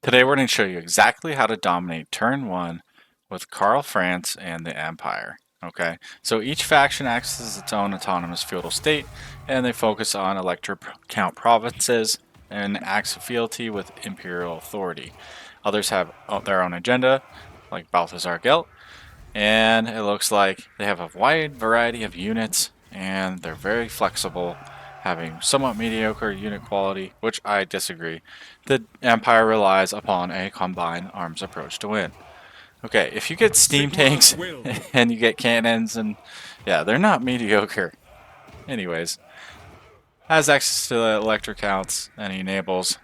Today we're going to show you exactly how to dominate turn 1 with Karl Franz and the Empire. Okay, so each faction acts as its own autonomous feudal state, and they focus on elector count provinces and acts of fealty with imperial authority. Others have their own agenda, like Balthazar Gelt, and it looks like they have a wide variety of units, and they're very flexible, having somewhat mediocre unit quality, which I disagree. The Empire relies upon a combined arms approach to win. Okay, if you get steam tanks and you get cannons, and yeah, they're not mediocre. Anyways, has access to the elector counts, and he enables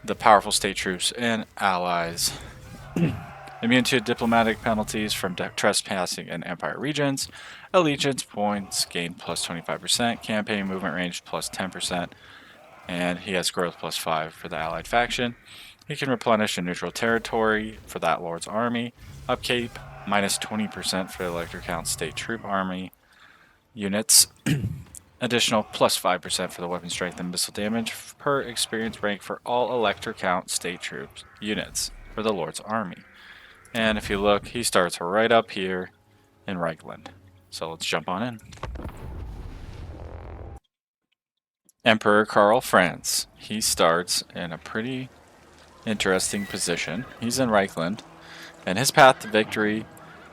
the powerful state troops and allies. Immune to diplomatic penalties from trespassing in Empire regions. Allegiance points gained plus 25%. Campaign movement range plus 10%. And he has growth plus 5 for the allied faction. He can replenish a neutral territory for that lord's army. Upkeep minus 20% for the elector count state troop army units. Additional plus 5% for the weapon strength and missile damage per experience rank for all elector count state troops units for the lord's army. And if you look, he starts right up here in Reikland. So let's jump on in. Emperor Karl Franz. He starts in a pretty interesting position. He's in Reikland, and his path to victory,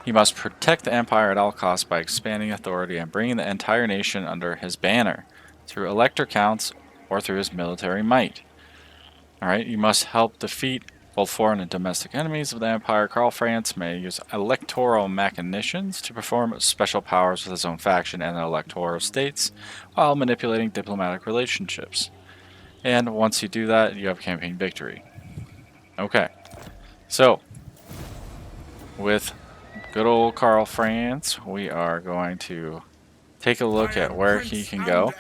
he must protect the empire at all costs by expanding authority and bringing the entire nation under his banner through elector counts or through his military might. Alright, you must help defeat both foreign and domestic enemies of the Empire. Karl Franz may use electoral machinations to perform special powers with his own faction and the electoral states while manipulating diplomatic relationships. And once you do that, you have campaign victory. Okay, so with good old Karl Franz, we are going to take a look at where he can go.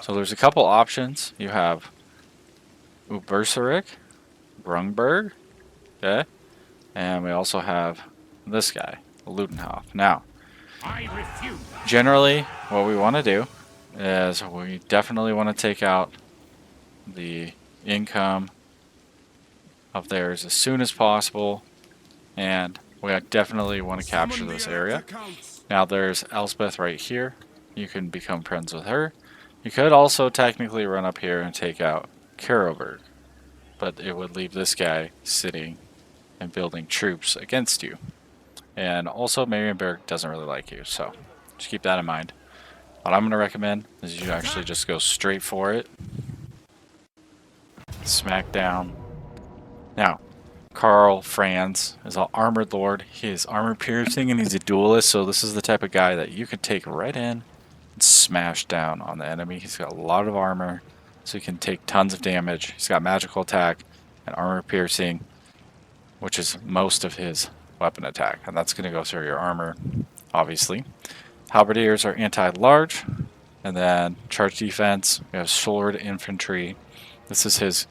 So there's a couple options. You have Ubersarik, Brungberg, okay, and we also have this guy, Lutenhof. Now, generally, what we want to do is we definitely want to take out the income of theirs as soon as possible, and we definitely want to capture this area. Now, there's Elspeth right here. You can become friends with her. You could also technically run up here and take out Karoberg, but it would leave this guy sitting and building troops against you. And also Marienberg doesn't really like you, so just keep that in mind. What I'm going to recommend is you actually just go straight for it. Smack down. Now, Karl Franz is an armored lord. He is armor piercing and he's a duelist, so this is the type of guy that you can take right in and smash down on the enemy. He's got a lot of armor, so he can take tons of damage. He's got magical attack and armor piercing, which is most of his weapon attack, and that's going to go through your armor, obviously. Halberdiers are anti-large, and then charge defense, we have sword infantry. This is his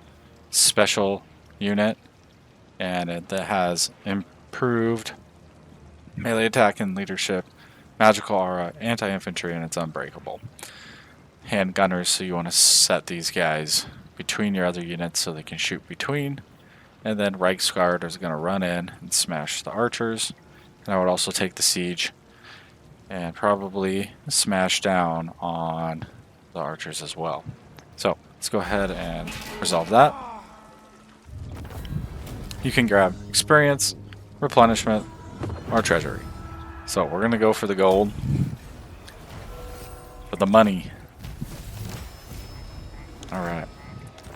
special unit, and it has improved melee attack and leadership, magical aura, anti-infantry, and it's unbreakable. Handgunners, so you want to set these guys between your other units so they can shoot between. And then Reichsguard is going to run in and smash the archers. And I would also take the siege and probably smash down on the archers as well. So let's go ahead and resolve that. You can grab experience, replenishment, or treasury. So we're going to go for the gold, for the money. Alright,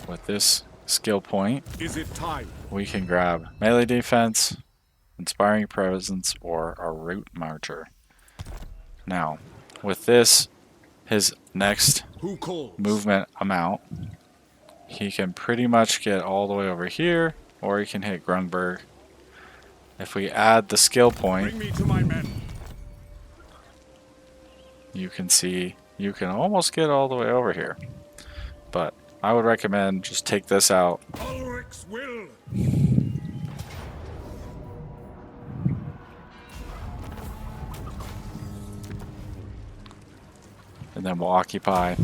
with this skill point, we can grab melee defense, inspiring presence, or a route marcher. Now, with this, his next movement amount, he can pretty much get all the way over here, or he can hit Grunberg. If we add the skill point, you can see you can almost get all the way over here. But I would recommend just take this out. And then we'll occupy.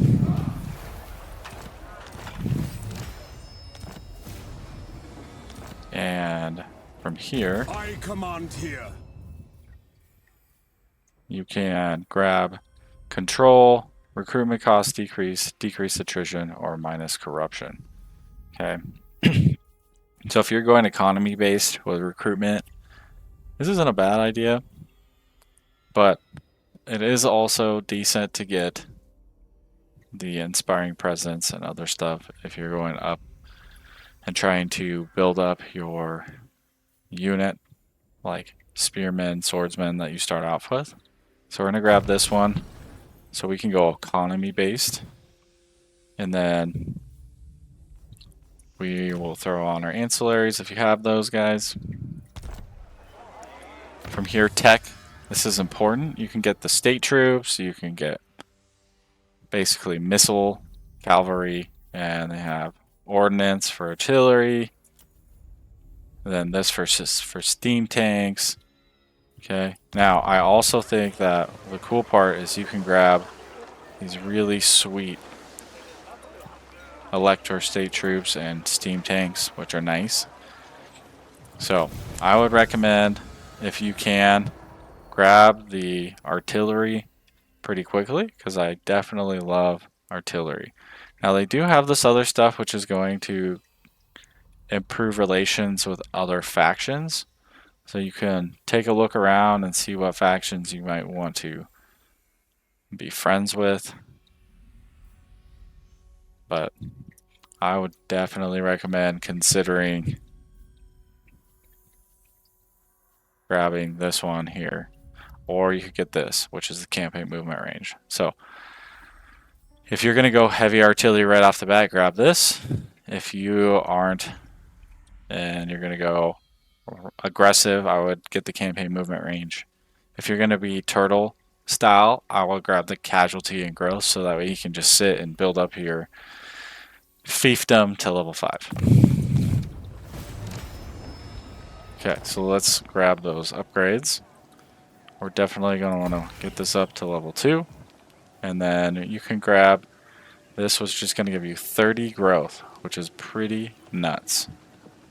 And from here, I command here. you can grab control, recruitment cost decrease, decrease attrition, or minus corruption. Okay. So if you're going economy based with recruitment, this isn't a bad idea, but it is also decent to get the inspiring presence and other stuff if you're going up and trying to build up your unit, like spearmen, swordsmen that you start off with. So we're going to grab this one so we can go economy based, and then we will throw on our ancillaries if you have those, guys. From here, tech. This is important. You can get the state troops, you can get basically missile, cavalry, and they have ordnance for artillery. And then this for steam tanks. Okay. Now, I also think that the cool part is you can grab these really sweet Elector state troops and steam tanks, which are nice. So, I would recommend, if you can, grab the artillery pretty quickly, because I definitely love artillery. Now, they do have this other stuff which is going to improve relations with other factions. So you can take a look around and see what factions you might want to be friends with. But I would definitely recommend considering grabbing this one here. Or you could get this, which is the campaign movement range. So if you're going to go heavy artillery right off the bat, grab this. If you aren't and you're going to go aggressive, I would get the campaign movement range. If you're going to be turtle style, I will grab the casualty and growth, so that way you can just sit and build up your fiefdom to level 5. Okay, so let's grab those upgrades. We're definitely going to want to get this up to level 2. And then you can grab this, was just going to give you 30 growth, which is pretty nuts.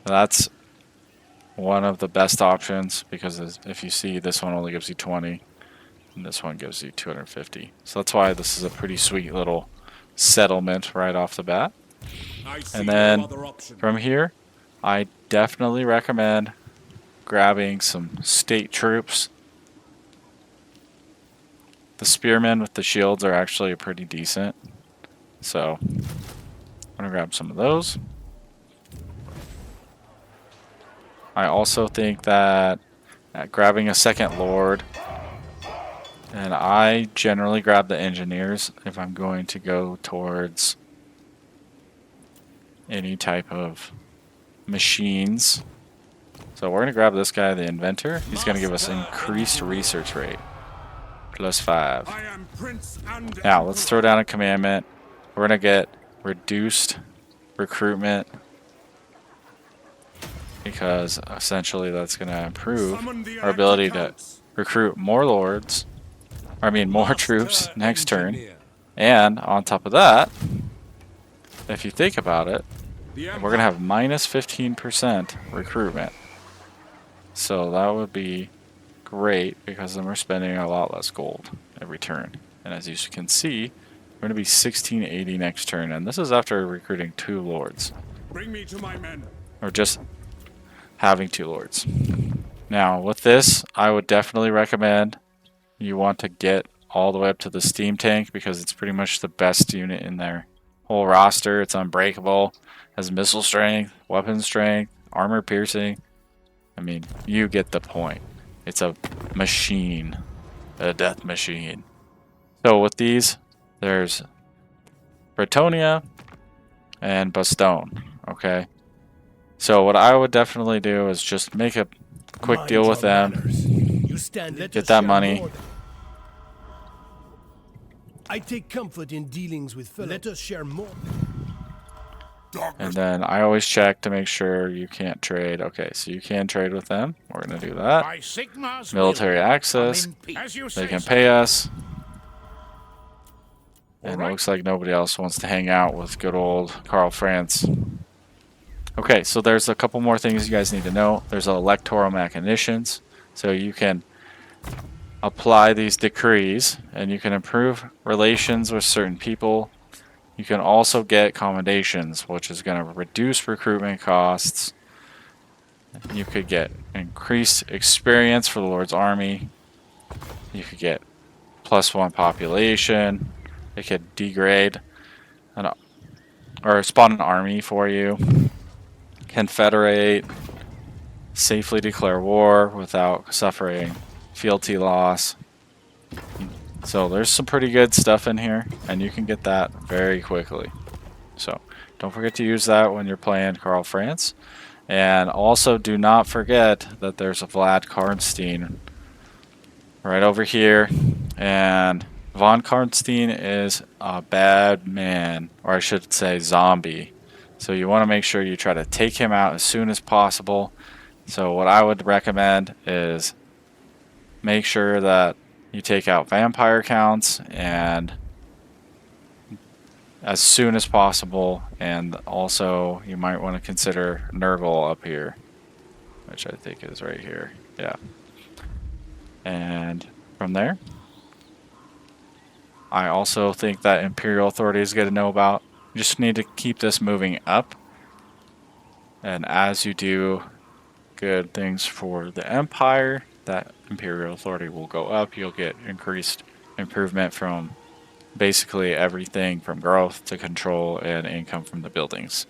That's one of the best options, because if you see, this one only gives you 20 and this one gives you 250. So that's why this is a pretty sweet little settlement right off the bat. And then from here, I definitely recommend grabbing some state troops. The spearmen with the shields are actually pretty decent, so I'm gonna grab some of those. I also think that grabbing a second lord, and I generally grab the engineers if I'm going to go towards any type of machines. So we're going to grab this guy, the inventor. He's going to give us increased research rate, +5. Now let's throw down a commandment. We're going to get reduced recruitment, because essentially that's going to improve our ability to recruit more lords, more troops next turn. And on top of that, if you think about it, we're going to have -15% recruitment. So that would be great, because then we're spending a lot less gold every turn. And as you can see, we're going to be 1680 next turn, and this is after recruiting 2 lords. Bring me to my men. Or just having 2 lords. Now, with this, I would definitely recommend you want to get all the way up to the steam tank, because it's pretty much the best unit in their whole roster. It's unbreakable, has missile strength, weapon strength, armor piercing. You get the point. It's a machine, a death machine. So with these, there's Bretonia and Bastogne, okay? So what I would definitely do is just make a quick deal with them, get that money. I take comfort in dealings with fellows. Let us share more. And then I always check to make sure you can't trade. Okay, so you can trade with them. We're going to do that. Military access. They can pay us. And it looks like nobody else wants to hang out with good old Karl Franz, Okay, so there's a couple more things you guys need to know. There's electoral machinations, so you can apply these decrees and you can improve relations with certain people. You can also get commendations, which is going to reduce recruitment costs. You could get increased experience for the Lord's Army. You could get +1 population. It could degrade or spawn an army for you. Confederate. Safely declare war without suffering fealty loss. So there's some pretty good stuff in here, and you can get that very quickly. So don't forget to use that when you're playing Karl Franz. And also do not forget that there's a Vlad Karnstein right over here. And Von Karnstein is a bad man, or I should say zombie. So you want to make sure you try to take him out as soon as possible. So what I would recommend is make sure that you take out vampire counts and as soon as possible, and also you might want to consider Nurgle up here, which I think is right here. Yeah. And from there, I also think that Imperial Authority is good to know about. You just need to keep this moving up, and as you do good things for the Empire, that Imperial Authority will go up. You'll get increased improvement from basically everything from growth to control and income from the buildings.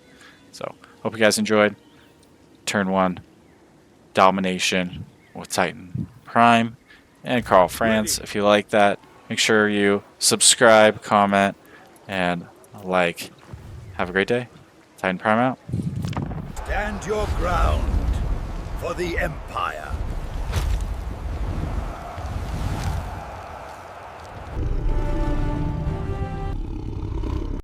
So, hope you guys enjoyed. Turn 1, Domination with Titan Prime and Karl Franz. If you like that, make sure you subscribe, comment, and like. Have a great day. Titan Prime out. Stand your ground for the Empire.